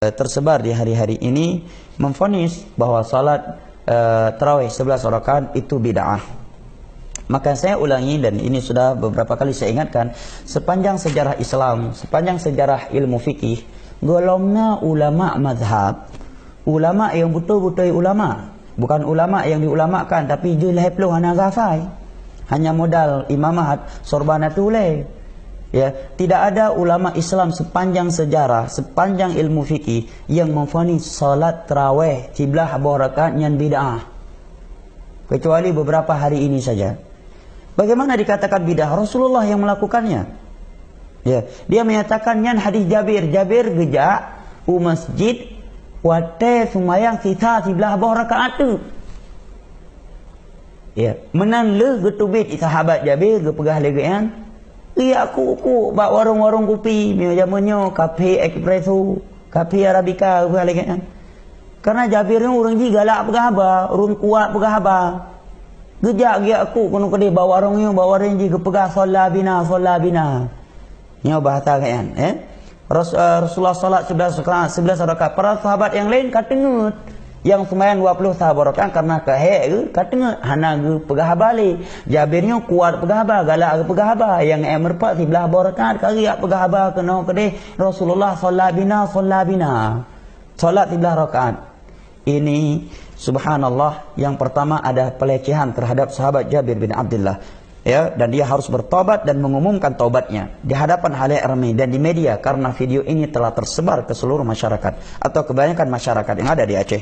tersebar di hari-hari ini memvonis bahwa salat tarawih 11 rakaat itu bid'ah. Maka saya ulangi, dan ini sudah beberapa kali saya ingatkan, sepanjang sejarah Islam, sepanjang sejarah ilmu fikih, golongnya ulama mazhab, ulama yang betul-betul ulama, bukan ulama yang diulamakan tapi julai peluh hana gafai, hanya modal imamat sorbana tule. Ya, tidak ada ulama Islam sepanjang sejarah, sepanjang ilmu fikih yang memvonis salat tarawih 11 rakaat yang bid'ah, kecuali beberapa hari ini saja. Bagaimana dikatakan bid'ah? Rasulullah yang melakukannya. Ya, dia menyatakan yang hadis Jabir gejak masjid wate sumayang sisa 11 rakaat tu. Ya, menan le getubit sahabat Jabir ge pegah legean. Iya aku bak warung-warung kopi, jamannya kafe espresso, kafe arabica pegah legean. Karena Jabirnya orang ji galak pegah haba, orang kuat pegah haba. Gejak dia aku kono kedai bawa warung ji ke pegah solat bina. Ini bahasa kan, Rasulullah salat 11 rakaat. Para sahabat yang lain katengut, yang sembahyang 20 rakaat karena kahek katengut hana ge pegah balik. Jabirnya kuat pegah ba, galak ge pegah ba. Yang merpat 11 rakaat kali pegah ba kena kedai Rasulullah salat bina. Salat 11 rakaat. Ini subhanallah, yang pertama ada pelecehan terhadap sahabat Jabir bin Abdullah. Ya, dan dia harus bertobat dan mengumumkan taubatnya di hadapan halayak ramai dan di media, karena video ini telah tersebar ke seluruh masyarakat atau kebanyakan masyarakat yang ada di Aceh.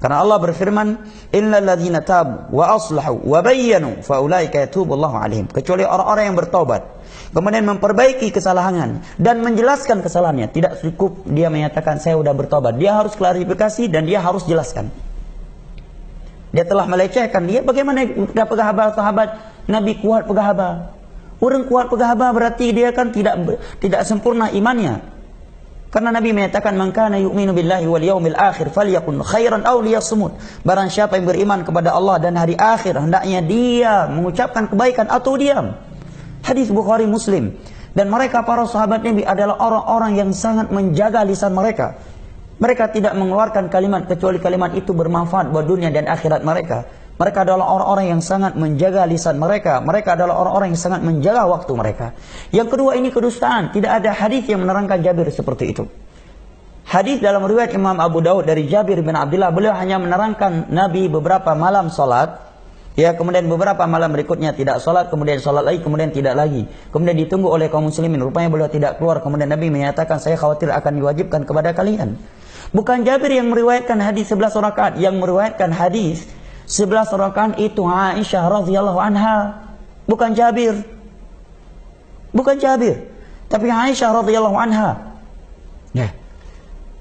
Karena Allah berfirman, innal ladzina tabu wa aslahu wa bayyanu fa ulaika yatubullahu alaihim, kecuali orang-orang yang bertobat kemudian memperbaiki kesalahan dan menjelaskan kesalahannya. Tidak cukup dia menyatakan saya sudah bertobat, dia harus klarifikasi dan dia harus jelaskan. Dia telah melecehkan, dia bagaimana dia pegah haba sahabat Nabi kuat pegah haba. Orang kuat pegah haba berarti dia kan tidak sempurna imannya. Karena Nabi menyatakan man kana yu'minu billahi wal yaumil akhir falyakun khairan aw liyasmut. Barang siapa yang beriman kepada Allah dan hari akhir, hendaknya dia mengucapkan kebaikan atau diam. Hadis Bukhari Muslim. Dan mereka para sahabat Nabi adalah orang-orang yang sangat menjaga lisan mereka. Mereka tidak mengeluarkan kalimat kecuali kalimat itu bermanfaat buat dunia dan akhirat mereka. Mereka adalah orang-orang yang sangat menjaga lisan mereka. Mereka adalah orang-orang yang sangat menjaga waktu mereka. Yang kedua, ini kedustaan. Tidak ada hadis yang menerangkan Jabir seperti itu. Hadis dalam riwayat Imam Abu Daud dari Jabir bin Abdullah, beliau hanya menerangkan Nabi beberapa malam salat. Ya, kemudian beberapa malam berikutnya tidak salat, kemudian salat lagi, kemudian tidak lagi. Kemudian ditunggu oleh kaum muslimin. Rupanya beliau tidak keluar. Kemudian Nabi menyatakan, saya khawatir akan diwajibkan kepada kalian. Bukan Jabir yang meriwayatkan hadis 11 rakaat, yang meriwayatkan hadis 11 rakaat itu Aisyah radhiyallahu anha, bukan Jabir. Bukan Jabir, tapi Aisyah radhiyallahu anha. Ya.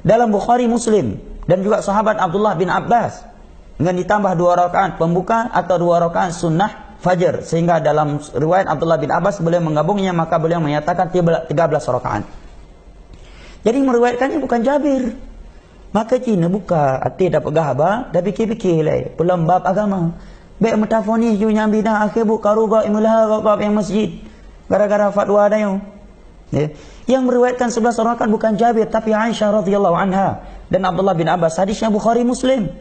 Dalam Bukhari Muslim dan juga sahabat Abdullah bin Abbas, dengan ditambah 2 rakaat pembuka atau 2 rakaat sunnah fajar, sehingga dalam riwayat Abdullah bin Abbas beliau menggabungnya, maka beliau menyatakan 13 rakaat. Jadi meriwayatkannya bukan Jabir. Maka Cina buka hati dah pegah abah, dah fikir-fikir lah pelembab agama. Baik metafoni ju nyambi dah akhir buka ruga imulah raqab yang masjid. Gara-gara fatwa dah yo. Ya. Yang meriwayatkan 11 rakaat bukan Jabir tapi Aisyah radhiyallahu anha dan Abdullah bin Abbas. Hadisnya Bukhari Muslim.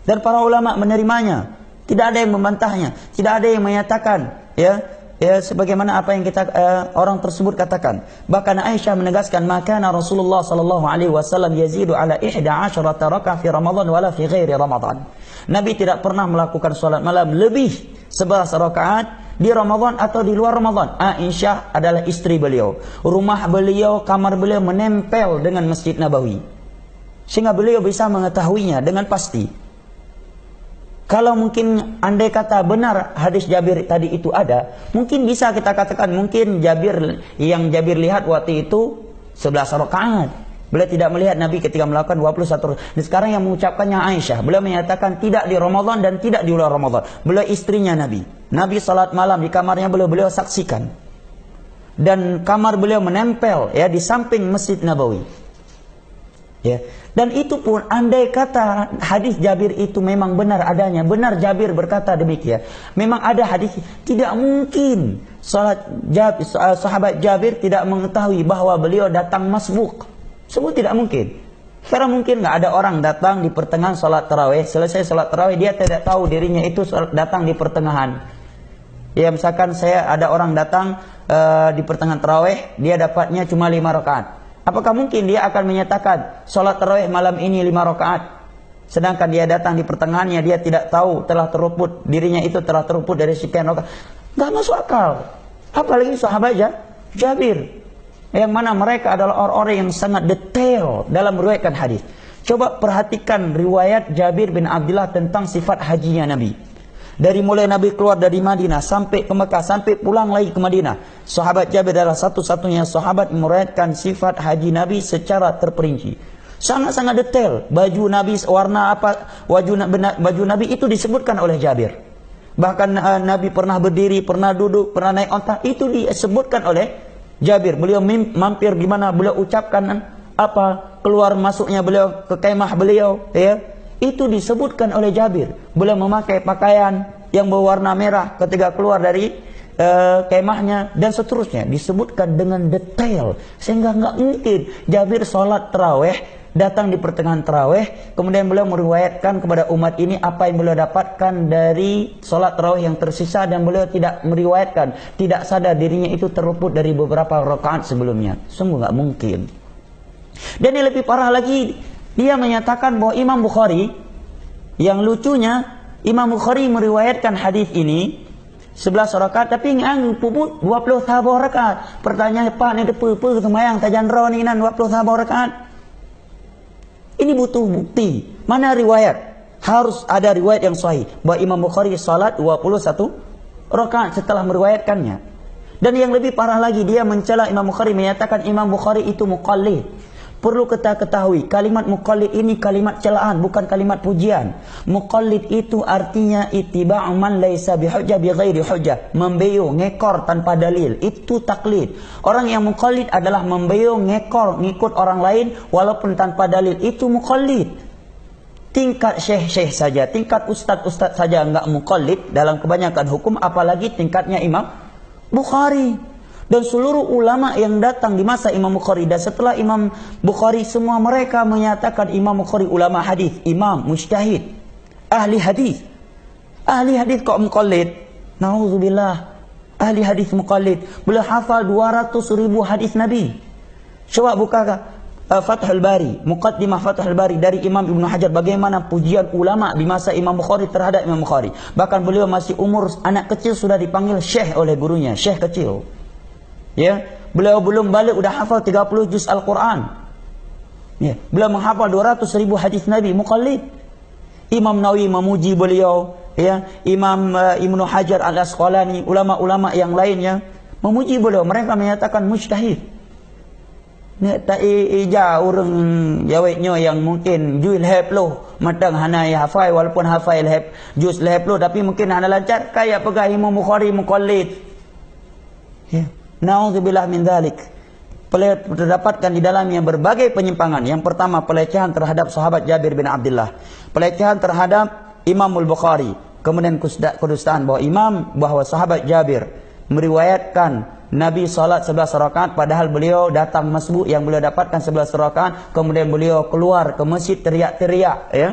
Dan para ulama menerimanya. Tidak ada yang membantahnya, tidak ada yang menyatakan ya sebagaimana apa yang kita orang tersebut katakan. Bahkan Aisyah menegaskan, maka Rasulullah sallallahu alaihi wasallam yazidu ala 11 rakaat fi Ramadan wala fi ghairi Ramadan. Nabi tidak pernah melakukan salat malam lebih 11 rakaat di Ramadan atau di luar Ramadan. Aisyah adalah istri beliau. Rumah beliau, kamar beliau menempel dengan Masjid Nabawi. Sehingga beliau bisa mengetahuinya dengan pasti. Kalau mungkin andai kata benar hadis Jabir tadi itu ada, mungkin bisa kita katakan mungkin yang Jabir lihat waktu itu 11 rakaat. Beliau tidak melihat Nabi ketika melakukan 21. Dan sekarang yang mengucapkannya Aisyah. Beliau menyatakan tidak di Ramadan dan tidak di luar Ramadan. Beliau istrinya Nabi. Nabi salat malam di kamarnya beliau saksikan. Dan kamar beliau menempel ya di samping Masjid Nabawi. Ya. Dan itu pun andai kata hadis Jabir itu memang benar adanya, benar Jabir berkata demikian, memang ada hadis, tidak mungkin sahabat Jabir tidak mengetahui bahwa beliau datang masbuk. Semua tidak mungkin. Karena mungkin nggak ada orang datang di pertengahan sholat tarawih, selesai sholat tarawih dia tidak tahu dirinya itu datang di pertengahan. Ya misalkan ada orang datang di pertengahan tarawih, dia dapatnya cuma 5 rakaat. Apakah mungkin dia akan menyatakan sholat tarawih malam ini 5 rakaat? Sedangkan dia datang di pertengahannya, dia tidak tahu dirinya itu telah terluput dari sekian rakaat. Nggak masuk akal. Apalagi sahabat Jabir, yang mana mereka adalah orang-orang yang sangat detail dalam meriwayatkan hadis. Coba perhatikan riwayat Jabir bin Abdullah tentang sifat hajinya Nabi. Dari mulai Nabi keluar dari Madinah sampai ke Mekah, sampai pulang lagi ke Madinah. Sahabat Jabir adalah satu-satunya sahabat meriwayatkan sifat haji Nabi secara terperinci. Sangat-sangat detail. Baju Nabi warna apa, baju Nabi itu disebutkan oleh Jabir. Bahkan Nabi pernah berdiri, pernah duduk, pernah naik onta, itu disebutkan oleh Jabir. Beliau mampir di mana, beliau ucapkan apa, keluar masuknya beliau ke kemah beliau, ya. Itu disebutkan oleh Jabir. Beliau memakai pakaian yang berwarna merah ketika keluar dari kemahnya dan seterusnya. Disebutkan dengan detail. Sehingga nggak mungkin Jabir sholat tarawih, datang di pertengahan tarawih, kemudian beliau meriwayatkan kepada umat ini apa yang beliau dapatkan dari sholat tarawih yang tersisa, dan beliau tidak meriwayatkan, tidak sadar dirinya itu terluput dari beberapa rakaat sebelumnya. Sungguh nggak mungkin. Dan yang lebih parah lagi, dia menyatakan bahwa Imam Bukhari, yang lucunya Imam Bukhari meriwayatkan hadis ini 11 rakaat, tapi ngang puput 20 sabah rakaat. Pertanyaan Pak ni depa semayang tajandra ni nan 20 sabah rakaat. Ini butuh bukti. Mana riwayat? Harus ada riwayat yang sahih bahwa Imam Bukhari salat 21 rakaat setelah meriwayatkannya. Dan yang lebih parah lagi, dia mencela Imam Bukhari, menyatakan Imam Bukhari itu muqallid. Perlu kita ketahui, kalimat muqallid ini kalimat celaan, bukan kalimat pujian. Muqallid itu artinya ittiba'u man laisa bihujjah bighairi hujjah, membeo, ngekor tanpa dalil. Itu taklid. Orang yang muqallid adalah membeo, ngekor, ngikut orang lain walaupun tanpa dalil. Itu muqallid. Tingkat syekh-syekh saja, tingkat ustaz-ustaz saja enggak muqallid dalam kebanyakan hukum, apalagi tingkatnya Imam Bukhari. Dan seluruh ulama yang datang di masa Imam Bukhari dan setelah Imam Bukhari, semua mereka menyatakan Imam Bukhari ulama hadis, imam, mujtahid, ahli hadis. Ahli hadis kok muqallid? Nauzubillah. Ahli hadis muqallid. Beliau hafal 200.000 hadis Nabi. Coba buka Fathul Bari, Muqaddimah Fathul Bari dari Imam Ibnu Hajar, bagaimana pujian ulama di masa Imam Bukhari terhadap Imam Bukhari. Bahkan beliau masih umur anak kecil sudah dipanggil syekh oleh gurunya, syekh kecil. Ya, beliau belum balik udah hafal 30 juz Al-Quran. Ya, beliau menghafal 200.000 hadis Nabi, muqallid. Imam Nawawi memuji beliau, ya, Imam Ibnu Hajar Al-Asqalani, ulama-ulama yang lainnya memuji beliau. Mereka menyatakan mujtahid. Ni tak ija orang jawabnya yang mungkin jual lehep loh, matang hanai hafal walaupun hafal lehep juz lehep loh, tapi mungkin hana lancar kayak pegang Imam Bukhari muqallid. Ya. Nauzubillah min dzalik. Terdapatkan di dalamnya berbagai penyimpangan. Yang pertama, pelecehan terhadap sahabat Jabir bin Abdullah, pelecehan terhadap Imam Al-Bukhari, kemudian kedustaan bahwa sahabat Jabir meriwayatkan Nabi salat 11 rakaat padahal beliau datang masbuk yang beliau dapatkan 11 rakaat, kemudian beliau keluar ke masjid teriak-teriak, ya,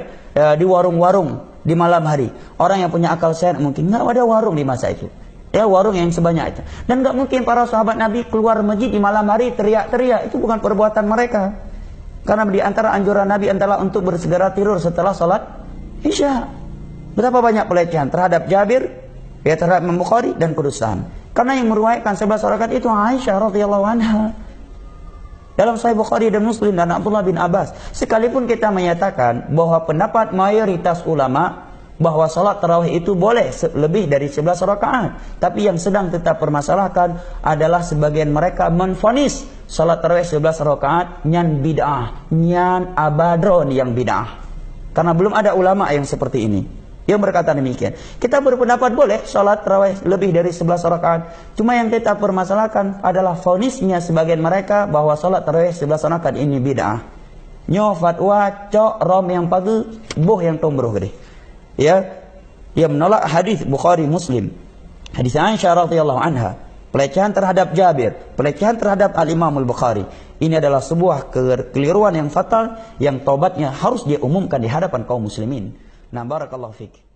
di warung-warung di malam hari. Orang yang punya akal sehat mungkin enggak ada warung di masa itu. Ya, warung yang sebanyak itu. Dan enggak mungkin para sahabat Nabi keluar masjid di malam hari teriak-teriak. Itu bukan perbuatan mereka. Karena di antara anjuran Nabi adalah untuk bersegera tidur setelah salat Isya. Betapa banyak pelecehan terhadap Jabir, ya, terhadap Imam Bukhari, dan kedustaan. Karena yang meriwayatkan 11 rakaat itu Aisyah radhiyallahu anha. Dalam Sahih Bukhari dan Muslim dan Abdullah bin Abbas. Sekalipun kita menyatakan bahwa pendapat mayoritas ulama bahwa salat tarawih itu boleh lebih dari 11 rakaat, tapi yang sedang kita permasalahkan adalah sebagian mereka menvonis salat tarawih 11 rakaat nyan bid'ah, nyan abadron yang bid'ah. Karena belum ada ulama yang seperti ini yang berkata demikian. Kita berpendapat boleh salat tarawih lebih dari 11 rakaat, cuma yang kita permasalahkan adalah vonisnya sebagian mereka bahwa salat tarawih 11 rakaat ini bid'ah. Nyo fatwa cok rom yang pagi, boh yang tombroh gede. Ya, ia menolak hadis Bukhari Muslim, hadis Aisyah radhiyallahu anha, pelecehan terhadap Jabir, pelecehan terhadap Al-Imam Al-Bukhari. Ini adalah sebuah kekeliruan yang fatal, yang taubatnya harus dia umumkan di hadapan kaum muslimin. Nah, barakallahu fik.